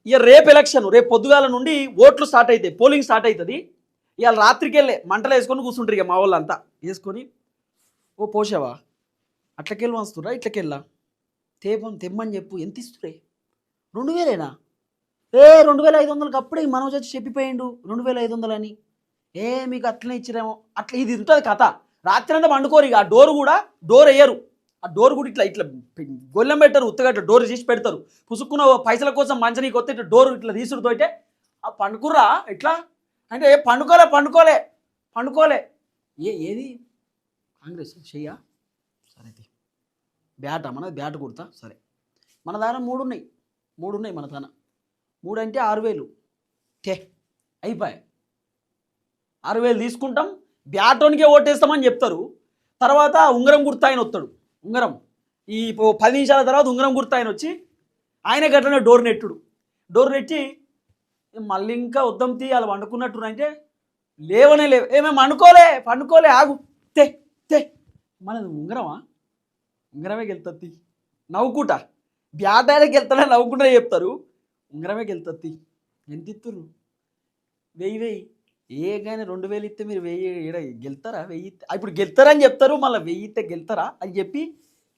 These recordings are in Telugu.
ఇక రేపు ఎలక్షన్, రేపు పొద్దుగాల నుండి ఓట్లు స్టార్ట్ అవుతాయి, పోలింగ్ స్టార్ట్ అవుతుంది. ఇవాళ రాత్రికి వెళ్ళే మంటలు వేసుకొని కూర్చుంటారు ఇక మా వాళ్ళంతా వేసుకొని. ఓ పోసావా అట్లకెళ్ళి వస్తురా, ఇట్లకెళ్ళా తెమ్మని చెప్పు, ఎంత ఇస్తురే? 2000 2500 అప్పుడే మనోజ్ వచ్చి చెప్పిపోయిండు 2500 అని. మీకు అట్లనే ఇచ్చిరేమో, అట్లా ఇది ఉంటుంది కథ. రాత్రి అంతా పండుకోరు ఇక. ఆ డోర్ వేయరు, ఆ డోర్ కూడా ఇట్లా ఇట్లా గొల్లెం పెట్టరు, ఉత్తగట్ల డోర్ తీసి పెడతారు. పుసుక్కున్న పైసల కోసం మంచనీకి వస్తే ఇట్లా డోర్ ఇట్లా తీసుడుతోటే ఆ పండుకుర్రా ఇట్లా అంటే పండుకోలే. ఏది కాంగ్రెస్ చెయ్యా? సరే బ్యాట్ మనది, బ్యాట్ కుడతా. సరే మన దాన 3 ఉన్నాయి మన దాన 3 అంటే 6000. అయిపోయాయి. 6000 తీసుకుంటాం, బ్యాటోనికే ఓటేస్తామని చెప్తారు. తర్వాత ఉంగరం గుర్తు ఆయన వస్తాడు. ఉంగరం ఈ 10 నిమిషాల తర్వాత ఉంగరం గుర్తు ఆయన వచ్చి ఆయన గట్లనే డోర్ నెట్టి మళ్ళీ ఇంకా వద్దాం తీయాలి వండుకున్నట్టు అంటే లేవనే ఏమేమి పండుకోలే ఆగు మనది ఉంగరమే గెలుతుంది. నవ్వుకుంటా బ్యాట్ ఆయనకి వెళ్తానే నవ్వుకుంటా చెప్తారు, ఉంగరమే గెలుతుంది. ఎంత ఇస్తుర్రు? 1000 కానీ 2000 ఇస్తే మీరు 1000 గెలుతారా? 1000 ఇప్పుడు గెలుతారని చెప్తారు, మళ్ళీ 1000 ఇస్తే గెలుతారా అని చెప్పి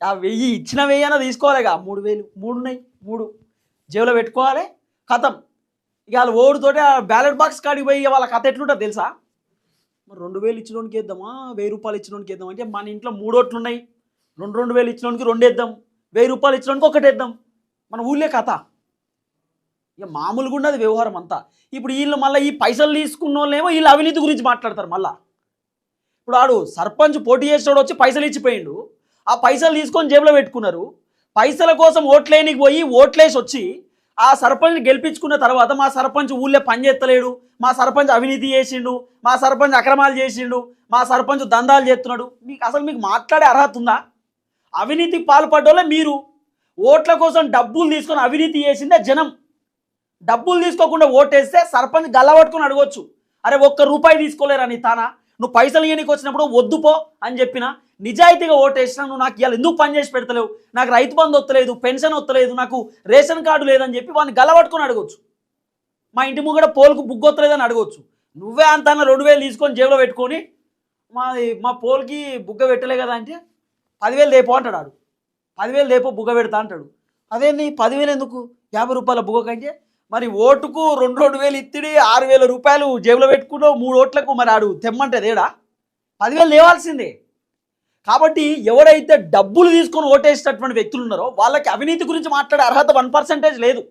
ఆ 1000 ఇచ్చిన 1000 అన్న తీసుకోవాలిగా. 3000 3 ఉన్నాయి, 3 జేబులో పెట్టుకోవాలి, కథం. ఇక వాళ్ళు ఓడుతోటి ఆ బ్యాలెట్ బాక్స్ కాడికి పోయి వాళ్ళ కథ ఎట్లుంటుంది తెలుసా? మరి 2000 ఇచ్చినోనికి వేద్దామా, 1000 రూపాయలు ఇచ్చినోనికి వేద్దాం అంటే మన ఇంట్లో 3 ఓట్లు ఉన్నాయి. 2000 ఇచ్చినోనికి 2 వేద్దాం, 1000 రూపాయలు ఇచ్చినోనికి 1 వేద్దాం. మన ఊళ్ళే కథ. ఇక మామూలుగా ఉన్నది వ్యవహారం అంతా. ఇప్పుడు వీళ్ళు మళ్ళీ ఈ పైసలు తీసుకున్న వాళ్ళేమో వీళ్ళు అవినీతి గురించి మాట్లాడతారు. మళ్ళా ఇప్పుడు ఆడు సర్పంచ్ పోటీ చేసేవాడు వచ్చి పైసలు ఇచ్చిపోయిండు, ఆ పైసలు తీసుకొని జేబులో పెట్టుకున్నారు. పైసల కోసం ఓట్లేనికి పోయి ఓట్లేసి వచ్చి ఆ సర్పంచ్ గెలిపించుకున్న తర్వాత మా సర్పంచ్ ఊళ్ళో పని చేస్తలేడు, మా సర్పంచ్ అవినీతి చేసిండు, మా సర్పంచ్ అక్రమాలు చేసిండు, మా సర్పంచ్ దందాలు చేస్తున్నాడు. మీకు మాట్లాడే అర్హత ఉందా? అవినీతికి పాల్పడ్డోళ్ళే మీరు. ఓట్ల కోసం డబ్బులు తీసుకొని అవినీతి చేసిందే జనం. డబ్బులు తీసుకోకుండా ఓటేస్తే సర్పంచ్ గల్లబట్టుకుని అడగొచ్చు, అరే 1 రూపాయి తీసుకోలేరా నీ తానా, నువ్వు పైసలు ఇవ్వనికి వచ్చినప్పుడు వద్దుపో అని చెప్పినా, నిజాయితీగా ఓటేసినా నువ్వు నాకు ఇవాళ ఎందుకు పని చేసి పెడతలేవు, నాకు రైతు బంధు వస్తలేదు, పెన్షన్ వస్తలేదు, నాకు రేషన్ కార్డు లేదని చెప్పి వాడిని గల్లబట్టుకుని అడగొచ్చు. మా ఇంటి ముంగడ పోల్కు బుగ్గొత్తలేదని అడగొచ్చు. నువ్వే అంత 2000 తీసుకొని జేబులో పెట్టుకొని మా పోల్కి బుగ్గ పెట్టలే కదా అంటే 10,000 దేపో అంటాడు. ఆడు 10,000 దేపో బుగ్గ పెడతా అంటాడు. అదేంది 10,000 ఎందుకు, 50 రూపాయల బుగ్గ కంటే? మరి ఓటుకు 2,000 ఇత్తిడి 6,000 రూపాయలు జేబులో పెట్టుకున్నావు 3 ఓట్లకు. మరి ఆడు తెమ్మంటే దేడా? 10,000 లేవాల్సిందే. కాబట్టి ఎవరైతే డబ్బులు తీసుకొని ఓటేసేటటువంటి వ్యక్తులు ఉన్నారో వాళ్ళకి అవినీతి గురించి మాట్లాడే అర్హత 1% లేదు.